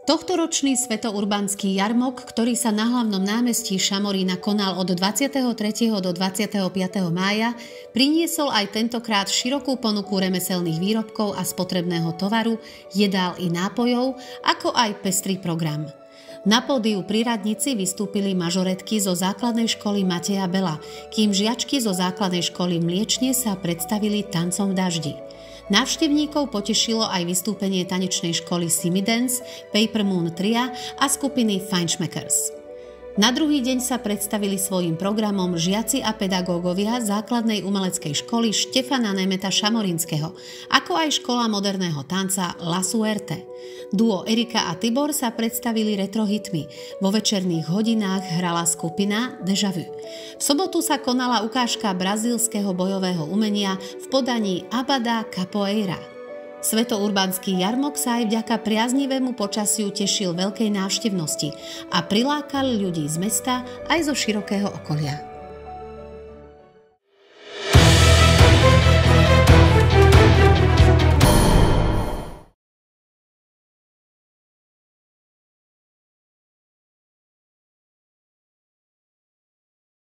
Tohtoročný Svätourbanský jarmok, ktorý sa na hlavnom námestí Šamorína konal od 23. do 25. mája, priniesol aj tentokrát širokú ponuku remeselných výrobkov a spotrebného tovaru, jedál i nápojov, ako aj pestrý program. Na pódiu pri radnici vystúpili mažoretky zo základnej školy Mateja Bela, kým žiačky zo základnej školy Mliečne sa predstavili tancom v daždi. Návštevníkov potešilo aj vystúpenie tanečnej školy Simidance, Paper Moon Tria a skupiny Feinschmeckers. Na druhý deň sa predstavili svojím programom žiaci a pedagógovia základnej umeleckej školy Štefana Nemeta Šamorinského, ako aj škola moderného tanca La Suerte. Duo Erika a Tibor sa predstavili retrohitmi. Vo večerných hodinách hrala skupina Deja Vu. V sobotu sa konala ukážka brazílskeho bojového umenia v podaní Abada Capoeira. Svätourbanský jarmok sa aj vďaka priaznivému počasiu tešil veľkej návštevnosti a prilákal ľudí z mesta aj zo širokého okolia.